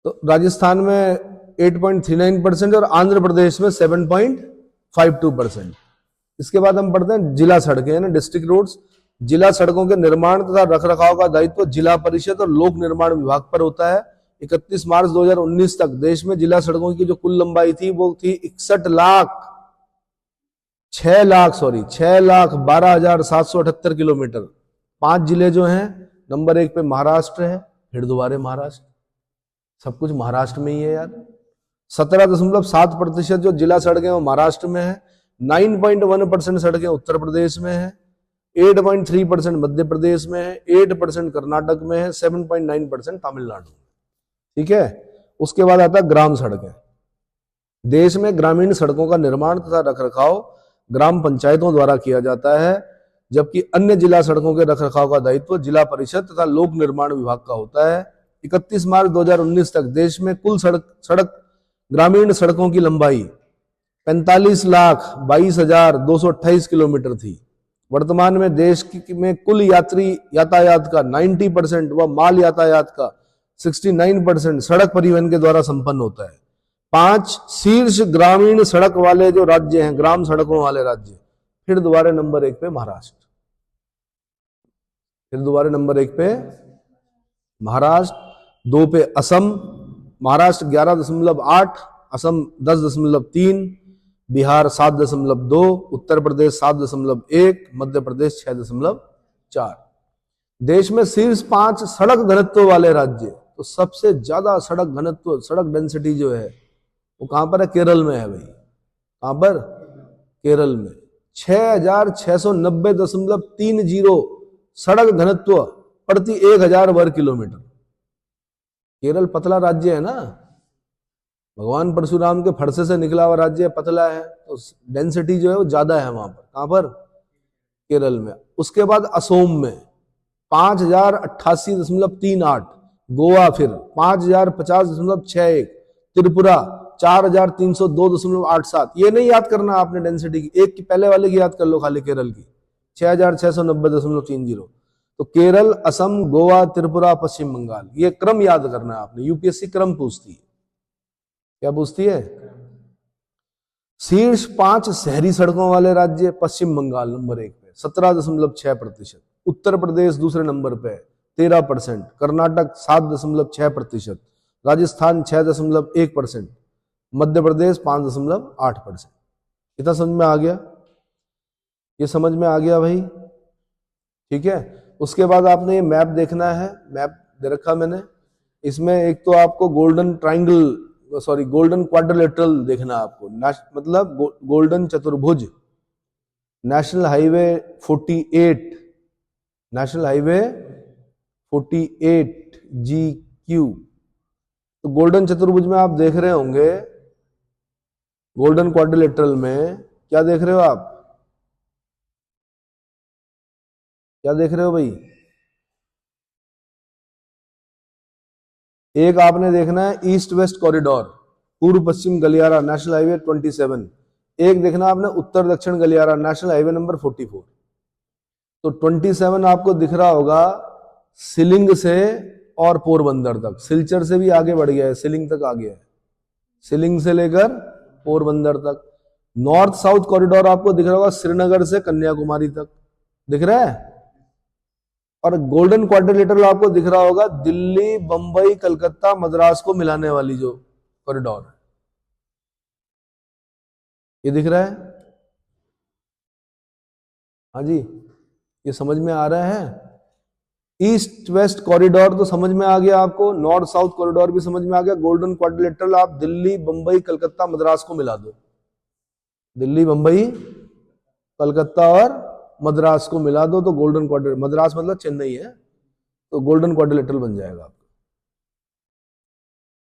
तो राजस्थान में 8.39% और आंध्र प्रदेश में 7.52%। इसके बाद हम पढ़ते हैं जिला सड़कें, ना डिस्ट्रिक्ट रोड्स। जिला सड़कों के निर्माण तथा रखरखाव का दायित्व जिला परिषद और लोक निर्माण विभाग पर होता है। 31 मार्च 2019 तक देश में जिला सड़कों की जो कुल लंबाई थी वो थी 6,12,778 किलोमीटर। 5 जिले जो हैं, नंबर 1 पे महाराष्ट्र है, फिर दोबारा महाराष्ट्र, सब कुछ महाराष्ट्र में ही है यार। 17.7% जो जिला सड़कें वो महाराष्ट्र में है, 9.1% सड़कें उत्तर प्रदेश में है, 8.3% मध्य प्रदेश में है, 8% कर्नाटक में है, 7.9% तमिलनाडु में। ठीक है, उसके बाद आता है ग्राम सड़कें। देश में ग्रामीण सड़कों का निर्माण तथा रखरखाव ग्राम पंचायतों द्वारा किया जाता है, जबकि अन्य जिला सड़कों के रखरखाव का दायित्व जिला परिषद तथा लोक निर्माण विभाग का होता है। 31 मार्च 2019 तक देश में कुल सड़क ग्रामीण सड़कों की लंबाई 45,22,228 किलोमीटर थी। वर्तमान में देश में कुल यात्री यातायात का 90% व माल यातायात का 69% सड़क परिवहन के द्वारा संपन्न होता है। 5 शीर्ष ग्रामीण सड़क वाले जो राज्य हैं, ग्राम सड़कों वाले राज्य, फिर दोबारा नंबर 1 पे महाराष्ट्र, फिर दोबारा नंबर 1 पे महाराष्ट्र, 2 पे असम, महाराष्ट्र 11.8, असम 10.3, बिहार 7.2, उत्तर प्रदेश 7.1, मध्य प्रदेश 6.4। देश में शीर्ष 5 सड़क घनत्व वाले राज्य, तो सबसे ज्यादा सड़क घनत्व, सड़क डेंसिटी जो है वो कहां पर है? केरल में है भाई। कहां पर? केरल में 6,690.30 सड़क घनत्व प्रति 1,000 वर्ग किलोमीटर। केरल पतला राज्य है ना, भगवान परशुराम के फरसे से निकला हुआ राज्य, पतला है, तो डेंसिटी जो है वो ज्यादा है वहां पर। कहां पर? केरल में। उसके बाद असोम में 5,088.38, गोवा फिर 5,050.61, त्रिपुरा 4,302.87। ये नहीं याद करना आपने डेंसिटी की, एक की पहले वाले की याद कर लो खाली, केरल की 6,690.30। तो केरल, असम, गोवा, त्रिपुरा, पश्चिम बंगाल, ये क्रम याद करना है आपने। यूपीएससी क्रम पूछती है। क्या पूछती है? शीर्ष 5 शहरी सड़कों वाले राज्य, पश्चिम बंगाल नंबर 1 पे 17.6%, उत्तर प्रदेश दूसरे नंबर पे 13%, कर्नाटक 7.6%, राजस्थान 6.1%, मध्य प्रदेश 5.8%। इतना समझ में आ गया? ये समझ में आ गया भाई? ठीक है, उसके बाद आपने ये मैप देखना है, मैप दे रखा मैंने। इसमें एक तो आपको गोल्डन क्वाड्रिलेटरल देखना है आपको, मतलब गोल्डन चतुर्भुज। National highway 48 national highway 48 GQ। तो गोल्डन चतुर्भुज में आप देख रहे होंगे, गोल्डन क्वाड्रिलेटरल में क्या देख रहे हो आप? क्या देख रहे हो भाई? एक आपने देखना है ईस्ट वेस्ट कॉरिडोर, पूर्व पश्चिम गलियारा, नेशनल हाईवे 27। एक देखना आपने उत्तर दक्षिण गलियारा, नेशनल हाईवे नंबर 44। तो 27 आपको दिख रहा होगा सिलिंग से और पोरबंदर तक, सिलचर से भी आगे बढ़ गया है, सिलिंग तक आ गया है, सिलिंग से लेकर पोरबंदर तक। नॉर्थ साउथ कॉरिडोर आपको दिख रहा होगा श्रीनगर से कन्याकुमारी तक, दिख रहा है। और गोल्डन क्वाड्रिलेटरल आपको दिख रहा होगा दिल्ली, बंबई, कलकत्ता, मद्रास को मिलाने वाली जो कॉरिडोर है, ये दिख रहा है। हाँ जी, ये समझ में आ रहा है। ईस्ट वेस्ट कॉरिडोर तो समझ में आ गया आपको, नॉर्थ साउथ कॉरिडोर भी समझ में आ गया। गोल्डन क्वाड्रिलेटरल आप दिल्ली, बंबई, कलकत्ता, मद्रास को मिला दो, दिल्ली, बंबई, कलकत्ता और मद्रास को मिला दो तो गोल्डन क्वाड्रिलेटरल, मद्रास मतलब चेन्नई है, तो गोल्डन क्वाड्रिलेटरल बन जाएगा आपका।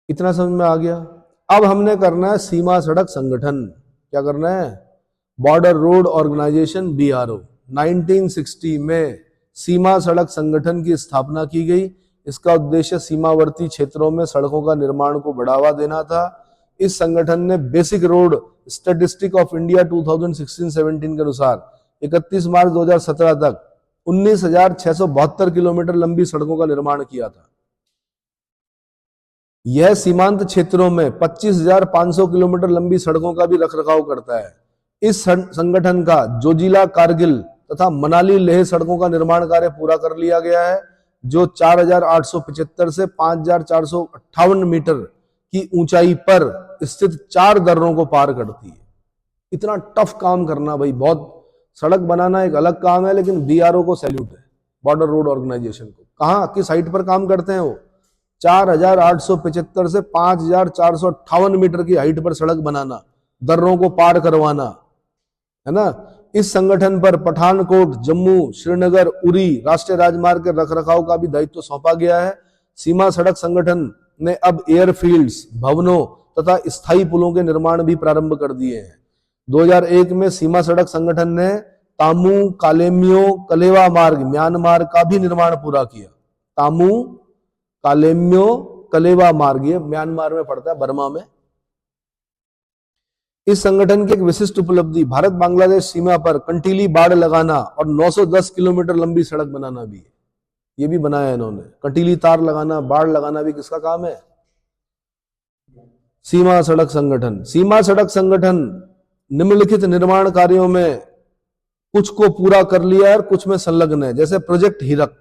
इतना समझ में आ गया। अब हमने करना है सीमा सड़क संगठन। क्या करना है? Border road organisation, BRO। 1960 में सीमा सड़क संगठन की स्थापना की गई। इसका उद्देश्य सीमावर्ती क्षेत्रों में सड़कों का निर्माण को बढ़ावा देना था। इस संगठन ने basic road statistic of India 2016-17 के अनुसार 31 मार्च 2017 तक 19,672 किलोमीटर लंबी सड़कों का निर्माण किया था। यह सीमांत क्षेत्रों में 25,500 किलोमीटर लंबी सड़कों का भी रखरखाव करता है। इस संगठन का जोजिला, कारगिल तथा मनाली, लेह सड़कों का निर्माण कार्य पूरा कर लिया गया है, जो 4,875 से 5,458 मीटर की ऊंचाई पर स्थित 4 दर्रों को पार करती है। इतना टफ काम करना भाई, बहुत सड़क बनाना एक अलग काम है, लेकिन BRO को सैल्यूट है, बॉर्डर रोड ऑर्गेनाइजेशन को। कहाँ, किस हाइट पर काम करते हैं वो? 4,875 से 5,458 मीटर की हाइट पर सड़क बनाना, दर्रों को पार करवाना, है ना। इस संगठन पर पठानकोट, जम्मू, श्रीनगर, उरी राष्ट्रीय राजमार्ग के रखरखाव का भी दायित्व सौंपा गया है। सीमा सड़क संगठन ने अब एयरफील्ड्स, भवनों तथा स्थायी पुलों के निर्माण भी प्रारंभ कर दिए हैं। 2001 में सीमा सड़क संगठन ने तामू कालेम्यो कलेवा मार्ग, म्यांमार का भी निर्माण पूरा किया। तामू कालेम्यो कलेवा मार्ग, ये म्यांमार में पड़ता है, बर्मा में। इस संगठन की एक विशिष्ट उपलब्धि भारत बांग्लादेश सीमा पर कंटीली बाड़ लगाना और 910 किलोमीटर लंबी सड़क बनाना भी है। ये भी बनाया है इन्होंने। कंटीली तार लगाना, बाड़ लगाना भी किसका काम है? सीमा सड़क संगठन। सीमा सड़क संगठन निम्नलिखित निर्माण कार्यों में कुछ को पूरा कर लिया है और कुछ में संलग्न है। जैसे प्रोजेक्ट हीरक,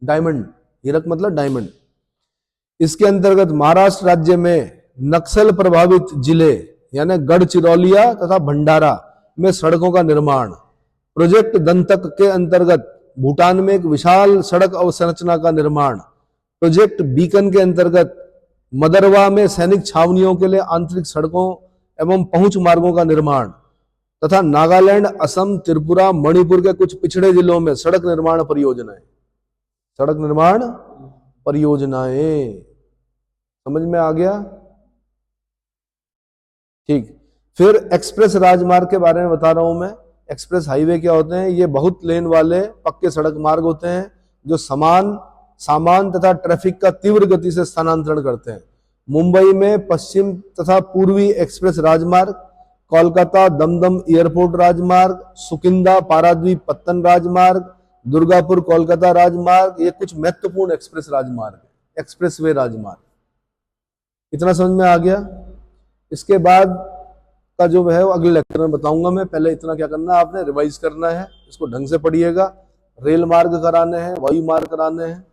डायमंड, हीरक मतलब डायमंड। इसके अंतर्गत महाराष्ट्र राज्य में नक्सल प्रभावित जिले यानी गढ़चिरौलिया तथा भंडारा में सड़कों का निर्माण। प्रोजेक्ट दंतक के अंतर्गत भूटान में एक विशाल सड़क अवसंरचना का निर्माण। प्रोजेक्ट बीकन के अंतर्गत मदरवा में सैनिक छावनियों के लिए आंतरिक सड़कों एवं पहुंच मार्गों का निर्माण तथा नागालैंड, असम, त्रिपुरा, मणिपुर के कुछ पिछड़े जिलों में सड़क निर्माण परियोजनाएं। सड़क निर्माण परियोजनाएं समझ में आ गया? ठीक। फिर एक्सप्रेस राजमार्ग के बारे में बता रहा हूं मैं। एक्सप्रेस हाईवे क्या होते हैं? ये बहुत लेन वाले पक्के सड़क मार्ग होते हैं जो सामान तथा ट्रैफिक का तीव्र गति से स्थानांतरण करते हैं। मुंबई में पश्चिम तथा पूर्वी एक्सप्रेस राजमार्ग, कोलकाता दमदम एयरपोर्ट राजमार्ग, सुकिंदा पारादीप पत्तन राजमार्ग, दुर्गापुर कोलकाता राजमार्ग, ये कुछ महत्वपूर्ण एक्सप्रेस राजमार्ग, एक्सप्रेसवे राजमार्ग। इतना समझ में आ गया? इसके बाद का जो है वो अगले लेक्चर में बताऊंगा मैं। पहले इतना क्या करना है, आपने रिवाइज करना है, इसको ढंग से पढ़िएगा। रेल मार्ग कराने हैं, वायु मार्ग कराने हैं,